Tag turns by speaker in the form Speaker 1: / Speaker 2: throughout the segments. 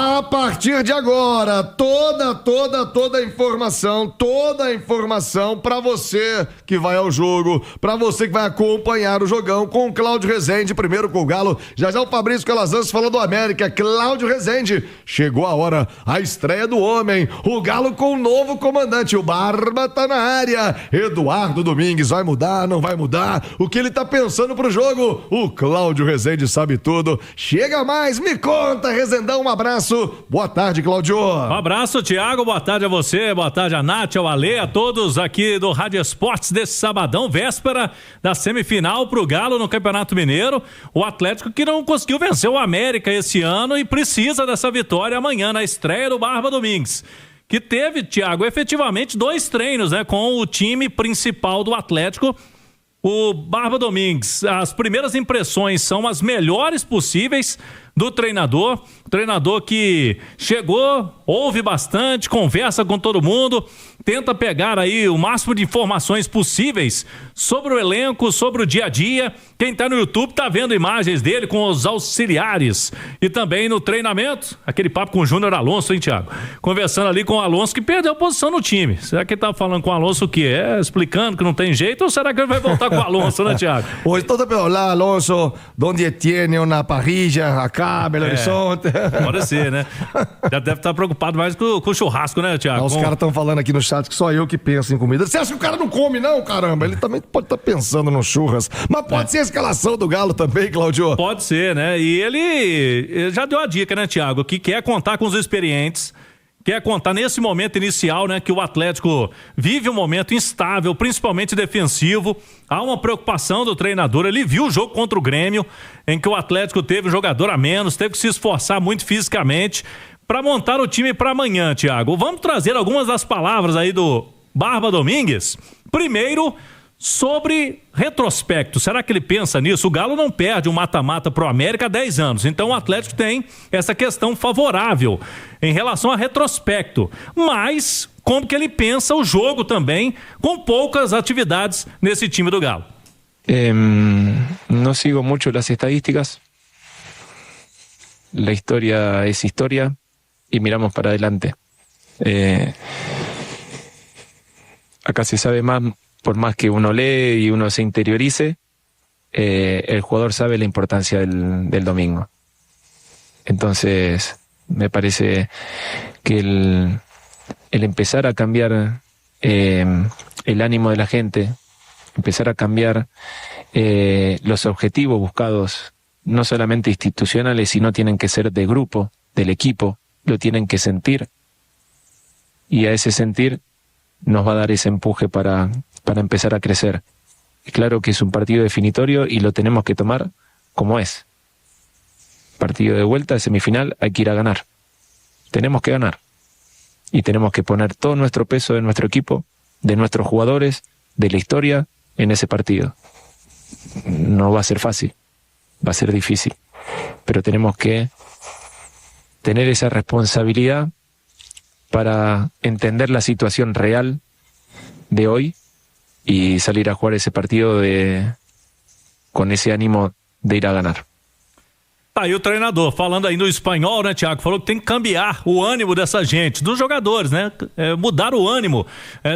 Speaker 1: A partir de agora, toda a informação para você que vai ao jogo, para você que vai acompanhar o jogão com o Cláudio Rezende, primeiro com o Galo, já o Fabrício Calazans falando do América. Cláudio Rezende, chegou a hora, a estreia do homem, o Galo com um novo comandante, o Barba tá na área, Eduardo Domingues, vai mudar, não vai mudar, o que ele tá pensando pro jogo? O Cláudio Rezende sabe tudo. Chega mais, me conta, Rezendão, um abraço. Boa tarde, Cláudio.
Speaker 2: Um abraço, Thiago. Boa tarde a você, boa tarde a Nath, ao Ale, a todos aqui do Rádio Esportes desse sabadão, véspera da semifinal pro Galo no Campeonato Mineiro. O Atlético que não conseguiu vencer o América esse ano e precisa dessa vitória amanhã na estreia do Barba Domingues. Que teve, Thiago, efetivamente 2 treinos, né, com o time principal do Atlético. O Barba Domingues, as primeiras impressões são as melhores possíveis do treinador que chegou, ouve bastante, conversa com todo mundo, tenta pegar aí o máximo de informações possíveis sobre o elenco, sobre o dia a dia. Quem tá no YouTube tá vendo imagens dele com os auxiliares e também no treinamento, aquele papo com o Júnior Alonso, hein, Thiago? Conversando ali com o Alonso, que perdeu posição no time. Será que ele tá falando com o Alonso o quê? Explicando que não tem jeito, ou será que ele vai voltar com o Alonso, né, Thiago?
Speaker 1: Hoje todo olá, Alonso, onde tiene uma parrilla acá, Belo Horizonte.
Speaker 2: Pode ser, né? Já deve estar preocupado mais com o churrasco, né, Thiago?
Speaker 1: Os caras estão falando aqui no chat que só eu que penso em comida. Você acha que o cara não come, não, caramba? Ele também pode estar pensando no churras. Mas pode ser a escalação do Galo também, Cláudio.
Speaker 2: Pode ser, né? E ele já deu a dica, né, Thiago? Que quer contar com os experientes, quer contar nesse momento inicial, né, que o Atlético vive um momento instável, principalmente defensivo. Há uma preocupação do treinador. Ele viu o jogo contra o Grêmio, em que o Atlético teve um jogador a menos, teve que se esforçar muito fisicamente para montar o time para amanhã, Thiago. Vamos trazer algumas das palavras aí do Barba Domingues. Primeiro, sobre retrospecto. Será que ele pensa nisso? O Galo não perde um mata-mata pro América há 10 anos. Então o Atlético tem essa questão favorável em relação a retrospecto. Mas como que ele pensa o jogo também, com poucas atividades nesse time do Galo?
Speaker 3: No sigo mucho las estadísticas. La historia es historia y miramos para adelante. Acá se sabe más. Por más que uno lee y uno se interiorice, el jugador sabe la importancia del domingo. Entonces, me parece que el empezar a cambiar el ánimo de la gente, empezar a cambiar los objetivos buscados, no solamente institucionales, sino tienen que ser de grupo, del equipo, lo tienen que sentir. Y a ese sentir nos va a dar ese empuje para empezar a crecer. Claro que es un partido definitorio y lo tenemos que tomar como es. Partido de vuelta, de semifinal, hay que ir a ganar. Tenemos que ganar. Y tenemos que poner todo nuestro peso de nuestro equipo, de nuestros jugadores, de la historia, en ese partido. No va a ser fácil, va a ser difícil. Pero tenemos que tener esa responsabilidad para entender la situación real de hoy y salir a jugar esse partido com esse ânimo de ir a ganhar.
Speaker 2: Aí o treinador falando aí no espanhol, né, Thiago? Falou que tem que cambiar o ânimo dessa gente, dos jogadores, né? Mudar o ânimo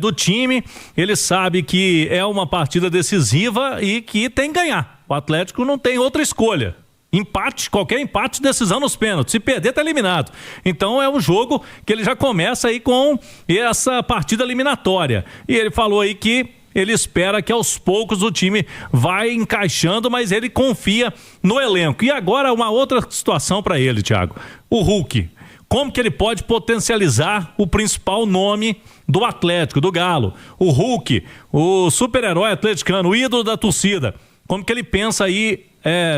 Speaker 2: do time. Ele sabe que é uma partida decisiva e que tem que ganhar. O Atlético não tem outra escolha. Empate, qualquer empate, decisão nos pênaltis. Se perder, tá eliminado. Então é um jogo que ele já começa aí com essa partida eliminatória. E ele falou aí que ele espera que aos poucos o time vai encaixando, mas ele confia no elenco. E agora uma outra situação para ele, Thiago. O Hulk. Como que ele pode potencializar o principal nome do Atlético, do Galo? O Hulk, o super-herói atleticano, o ídolo da torcida. Como que ele pensa aí,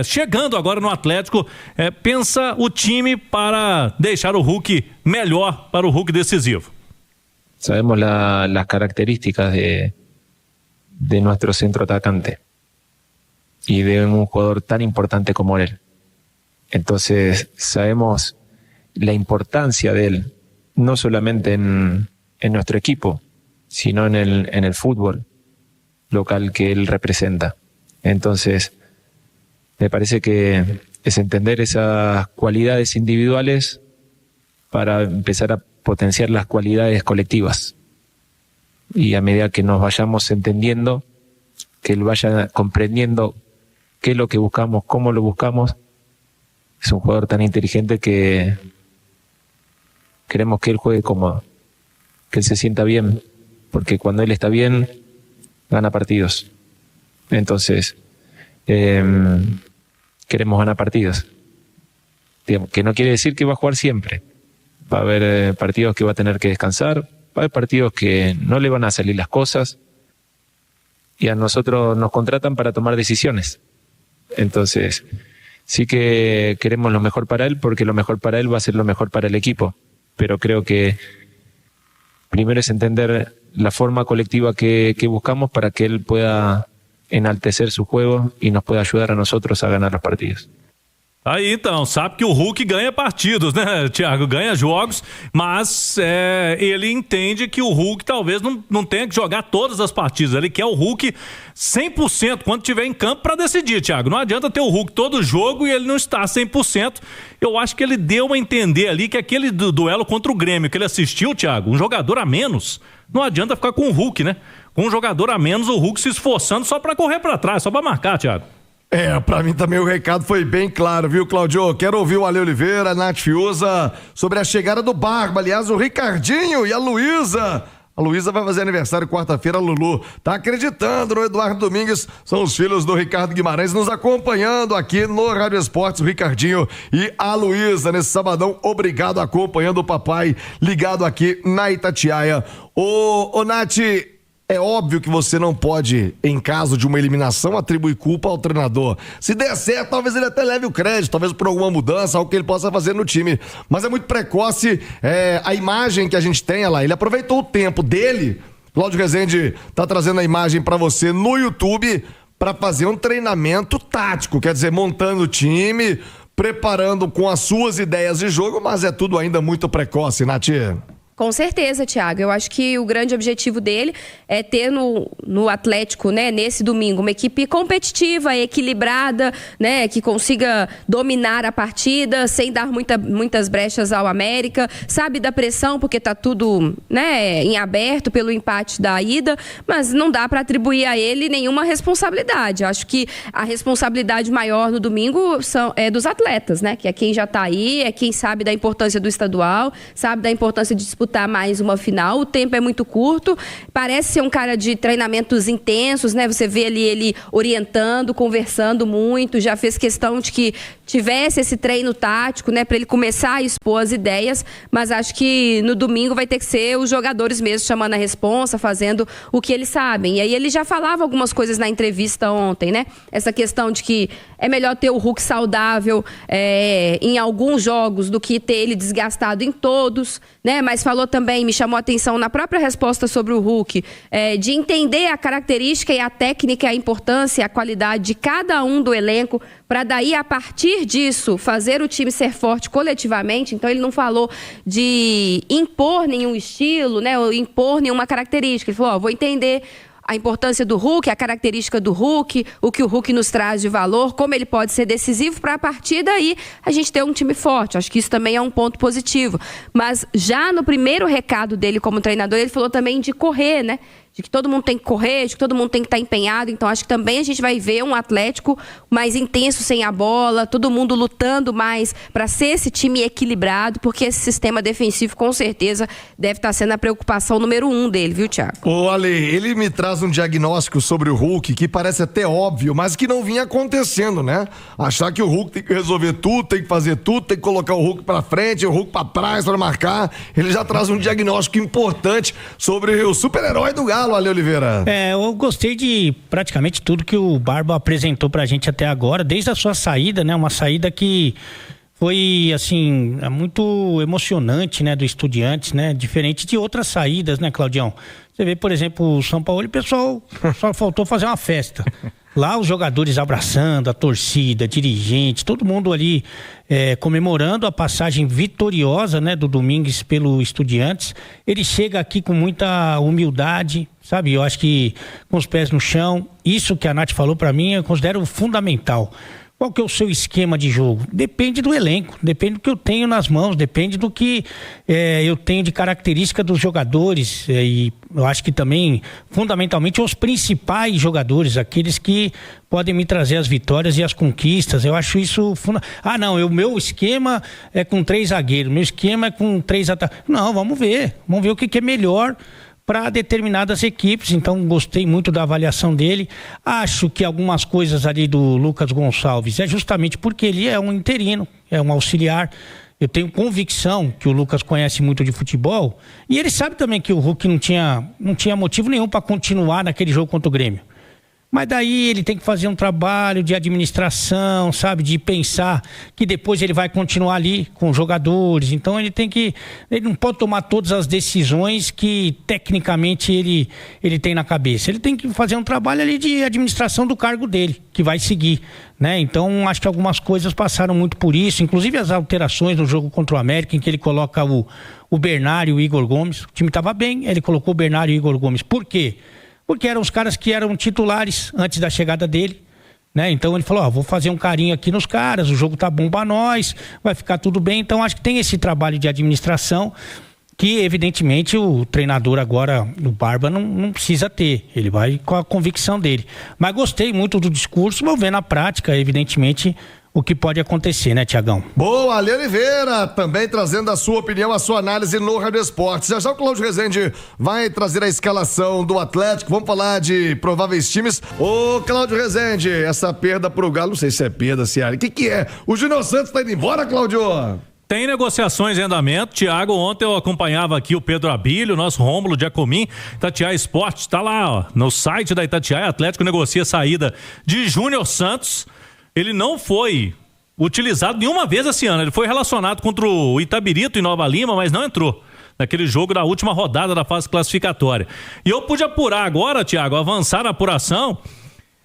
Speaker 2: chegando agora no Atlético, pensa o time para deixar o Hulk melhor, para o Hulk decisivo?
Speaker 3: Sabemos las características de nuestro centro atacante y de un jugador tan importante como él. Entonces sabemos la importancia de él, no solamente en nuestro equipo, sino en el fútbol local que él representa. Entonces, me parece que es entender esas cualidades individuales para empezar a potenciar las cualidades colectivas. Y a medida que nos vayamos entendiendo, que él vaya comprendiendo qué es lo que buscamos, cómo lo buscamos, es un jugador tan inteligente que queremos que él juegue cómodo, que él se sienta bien, porque cuando él está bien, gana partidos. Entonces, queremos ganar partidos. Digamos, que no quiere decir que va a jugar siempre. Va a haber partidos que va a tener que descansar, va a haber partidos que no le van a salir las cosas, y a nosotros nos contratan para tomar decisiones. Entonces, sí que queremos lo mejor para él, porque lo mejor para él va a ser lo mejor para el equipo. Pero creo que primero es entender la forma colectiva que buscamos para que él pueda enaltecer su juego e nos pueda ayudar a nosotros a ganar los partidos.
Speaker 2: Aí então, sabe que o Hulk ganha partidos, né, Thiago? Ganha jogos, mas ele entende que o Hulk talvez não tenha que jogar todas as partidas. Ele quer o Hulk 100% quando estiver em campo para decidir, Thiago. Não adianta ter o Hulk todo jogo e ele não estar 100%. Eu acho que ele deu a entender ali que aquele duelo contra o Grêmio que ele assistiu, Thiago, um jogador a menos, não adianta ficar com o Hulk, né? Com um jogador a menos, o Hulk se esforçando só para correr para trás, só para marcar, Thiago.
Speaker 1: Pra mim também o recado foi bem claro, viu, Claudio? Quero ouvir o Ale Oliveira, a Nath Fiuza, sobre a chegada do Barba. Aliás, o Ricardinho e a Luísa. A Luísa vai fazer aniversário quarta-feira, a Lulu. Tá acreditando no Eduardo Domingues, são os filhos do Ricardo Guimarães nos acompanhando aqui no Rádio Esportes, o Ricardinho e a Luísa, nesse sabadão. Obrigado, acompanhando o papai, ligado aqui na Itatiaia. Ô Nath, é óbvio que você não pode, em caso de uma eliminação, atribuir culpa ao treinador. Se der certo, talvez ele até leve o crédito, talvez por alguma mudança, algo que ele possa fazer no time. Mas é muito precoce a imagem que a gente tem, lá. Ele aproveitou o tempo dele. Cláudio Rezende tá trazendo a imagem para você no YouTube para fazer um treinamento tático, quer dizer, montando o time, preparando com as suas ideias de jogo, mas é tudo ainda muito precoce, Nath.
Speaker 4: Com certeza, Thiago. Eu acho que o grande objetivo dele é ter no Atlético, né, nesse domingo, uma equipe competitiva, equilibrada, né, que consiga dominar a partida sem dar muitas brechas ao América, sabe da pressão, porque tá tudo, né, em aberto pelo empate da ida, mas não dá para atribuir a ele nenhuma responsabilidade. Eu acho que a responsabilidade maior no domingo é dos atletas, né, que é quem já tá aí, é quem sabe da importância do estadual, sabe da importância de disputar mais uma final. O tempo é muito curto, parece ser um cara de treinamentos intensos, né? Você vê ali ele orientando, conversando muito, já fez questão de que tivesse esse treino tático, né, para ele começar a expor as ideias, mas acho que no domingo vai ter que ser os jogadores mesmo chamando a responsa, fazendo o que eles sabem. E aí ele já falava algumas coisas na entrevista ontem, né? Essa questão de que é melhor ter o Hulk saudável em alguns jogos do que ter ele desgastado em todos, né? Mas falou também, me chamou a atenção na própria resposta sobre o Hulk, de entender a característica e a técnica, a importância, a qualidade de cada um do elenco, para daí, a partir disso, fazer o time ser forte coletivamente. Então ele não falou de impor nenhum estilo, né, ou impor nenhuma característica. Ele falou, vou entender a importância do Hulk, a característica do Hulk, o que o Hulk nos traz de valor, como ele pode ser decisivo para a partir daí a gente ter um time forte. Acho que isso também é um ponto positivo. Mas já no primeiro recado dele como treinador, ele falou também de correr, né? De que todo mundo tem que correr, de que todo mundo tem que estar empenhado. Então acho que também a gente vai ver um Atlético mais intenso sem a bola, todo mundo lutando mais para ser esse time equilibrado, porque esse sistema defensivo com certeza deve estar sendo a preocupação número 1 dele, viu, Thiago?
Speaker 1: Ô Ale, ele me traz um diagnóstico sobre o Hulk que parece até óbvio, mas que não vinha acontecendo, né? Achar que o Hulk tem que resolver tudo, tem que fazer tudo, tem que colocar o Hulk pra frente, o Hulk pra trás pra marcar. Ele já traz um diagnóstico importante sobre o super-herói do Galo, Ale Oliveira.
Speaker 5: Eu gostei de praticamente tudo que o Barba apresentou pra gente até agora, desde a sua saída, né? Uma saída que foi, assim, muito emocionante, né? Do Estudiantes, né? Diferente de outras saídas, né, Claudião? Você vê, por exemplo, o São Paulo, o pessoal só faltou fazer uma festa. Lá os jogadores abraçando, a torcida, dirigente, todo mundo ali comemorando a passagem vitoriosa, né, do Domingues pelo Estudiantes. Ele chega aqui com muita humildade, sabe? Eu acho que com os pés no chão, isso que a Nath falou para mim eu considero fundamental. Qual que é o seu esquema de jogo? Depende do elenco, depende do que eu tenho nas mãos, depende do que eu tenho de característica dos jogadores e eu acho que também, fundamentalmente, os principais jogadores, aqueles que podem me trazer as vitórias e as conquistas. Eu acho isso o meu esquema é com 3 zagueiros, meu esquema é com 3 atacantes. Não, vamos ver o que é melhor para determinadas equipes. Então gostei muito da avaliação dele. Acho que algumas coisas ali do Lucas Gonçalves é justamente porque ele é um interino, é um auxiliar. Eu tenho convicção que o Lucas conhece muito de futebol e ele sabe também que o Hulk não tinha motivo nenhum para continuar naquele jogo contra o Grêmio. Mas daí ele tem que fazer um trabalho de administração, sabe? De pensar que depois ele vai continuar ali com os jogadores. Então ele não pode tomar todas as decisões que tecnicamente ele tem na cabeça. Ele tem que fazer um trabalho ali de administração do cargo dele, que vai seguir, né? Então acho que algumas coisas passaram muito por isso, inclusive as alterações no jogo contra o América, em que ele coloca o Bernard e o Igor Gomes. O time estava bem, ele colocou o Bernard e o Igor Gomes. Por quê? Porque eram os caras que eram titulares antes da chegada dele, né? Então ele falou, vou fazer um carinho aqui nos caras, o jogo tá bom pra nós, vai ficar tudo bem. Então acho que tem esse trabalho de administração que evidentemente o treinador agora, o Barba, não precisa ter, ele vai com a convicção dele. Mas gostei muito do discurso, vou ver na prática, evidentemente, o que pode acontecer, né, Tiagão?
Speaker 1: Boa, Ale Oliveira, também trazendo a sua opinião, a sua análise no Rádio Esportes. Já o Cláudio Rezende vai trazer a escalação do Atlético, vamos falar de prováveis times. Ô, Cláudio Rezende, essa perda pro Galo, não sei se é perda, se é. O que é? O Júnior Santos tá indo embora, Cláudio?
Speaker 2: Tem negociações em andamento, Tiago. Ontem eu acompanhava aqui o Pedro Abílio, nosso Rômulo Giacomim, Itatiaia Esportes, tá lá, no site da Itatiaia. Atlético negocia a saída de Júnior Santos. Ele não foi utilizado nenhuma vez esse ano. Ele foi relacionado contra o Itabirito em Nova Lima, mas não entrou naquele jogo da última rodada da fase classificatória. E eu pude apurar agora, Tiago, avançar na apuração,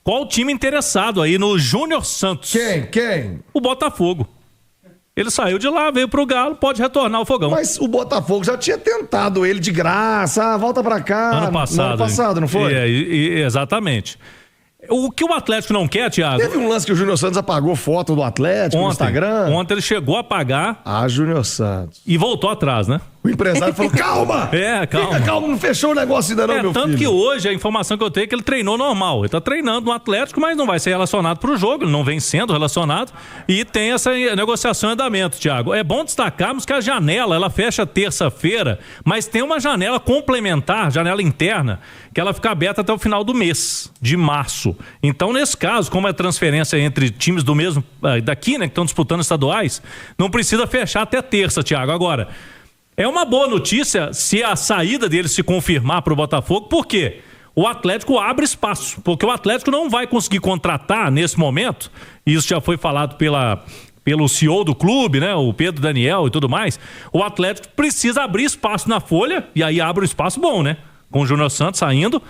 Speaker 2: qual o time interessado aí no Júnior Santos.
Speaker 1: Quem?
Speaker 2: O Botafogo. Ele saiu de lá, veio pro Galo, pode retornar ao Fogão.
Speaker 1: Mas o Botafogo já tinha tentado ele de graça, volta pra cá.
Speaker 2: Ano passado,
Speaker 1: não foi?
Speaker 2: Exatamente. O que o Atlético não quer, Thiago?
Speaker 1: Teve um lance que o Júnior Santos apagou foto do Atlético no Instagram.
Speaker 2: Ontem ele chegou a apagar.
Speaker 1: Júnior Santos.
Speaker 2: E voltou atrás, né?
Speaker 1: O empresário falou, calma!
Speaker 2: Calma.
Speaker 1: Fica calmo, não fechou o negócio ainda não, meu filho.
Speaker 2: Tanto que hoje a informação que eu tenho é que ele treinou normal. Ele tá treinando no Atlético, mas não vai ser relacionado pro jogo, ele não vem sendo relacionado. E tem essa negociação em andamento, Thiago. É bom destacarmos que a janela, ela fecha terça-feira, mas tem uma janela complementar, janela interna, que ela fica aberta até o final do mês, de março. Então, nesse caso, como é transferência entre times do mesmo, daqui, né, que estão disputando estaduais, não precisa fechar até terça, Thiago. Agora, é uma boa notícia se a saída dele se confirmar para o Botafogo, por quê? O Atlético abre espaço, porque o Atlético não vai conseguir contratar nesse momento, e isso já foi falado pelo CEO do clube, né, o Pedro Daniel e tudo mais. O Atlético precisa abrir espaço na folha, e aí abre um espaço bom, né, com o Júnior Santos saindo,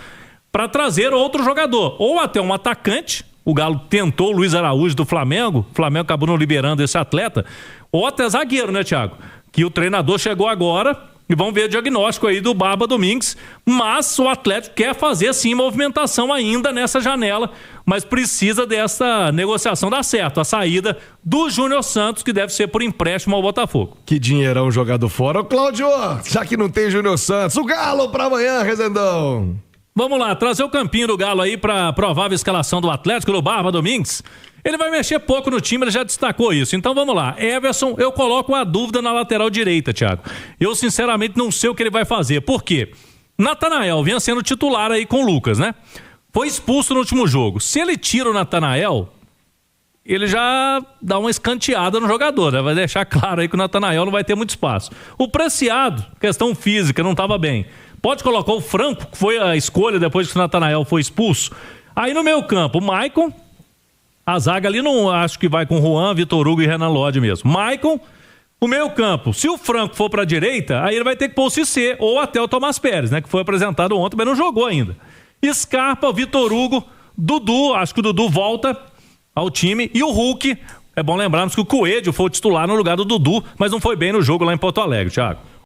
Speaker 2: para trazer outro jogador, ou até um atacante. O Galo tentou o Luiz Araújo do Flamengo, o Flamengo acabou não liberando esse atleta, ou até zagueiro, né, Thiago? Que o treinador chegou agora e vamos ver o diagnóstico aí do Barba Domingues, mas o Atlético quer fazer sim movimentação ainda nessa janela, mas precisa dessa negociação dar certo, a saída do Júnior Santos, que deve ser por empréstimo ao Botafogo.
Speaker 1: Que dinheirão jogado fora. Ô, Cláudio, já que não tem Júnior Santos, o Galo pra amanhã, Rezendão.
Speaker 2: Vamos lá, trazer o campinho do Galo aí pra provável escalação do Atlético, do Barba Domingues. Ele vai mexer pouco no time, ele já destacou isso. Então vamos lá. Everson, eu coloco a dúvida na lateral direita, Thiago. Eu sinceramente não sei o que ele vai fazer. Por quê? Natanael vinha sendo titular aí com o Lucas, né? Foi expulso no último jogo. Se ele tira o Natanael, ele já dá uma escanteada no jogador, né? Vai deixar claro aí que o Natanael não vai ter muito espaço. O Preciado, questão física, não estava bem. Pode colocar o Franco, que foi a escolha depois que o Natanael foi expulso. Aí no meio campo, o Maicon. A zaga ali não acho que vai com Juan, Vitor Hugo e Renan Lodge mesmo. Maicon, o meio campo. Se o Franco for pra direita, aí ele vai ter que pôr o Cissé ou até o Tomás Pérez, né? Que foi apresentado ontem, mas não jogou ainda. Scarpa, Vitor Hugo, Dudu, acho que o Dudu volta ao time. E o Hulk, é bom lembrarmos que o Coelho foi o titular no lugar do Dudu, mas não foi bem no jogo lá em Porto Alegre, Thiago.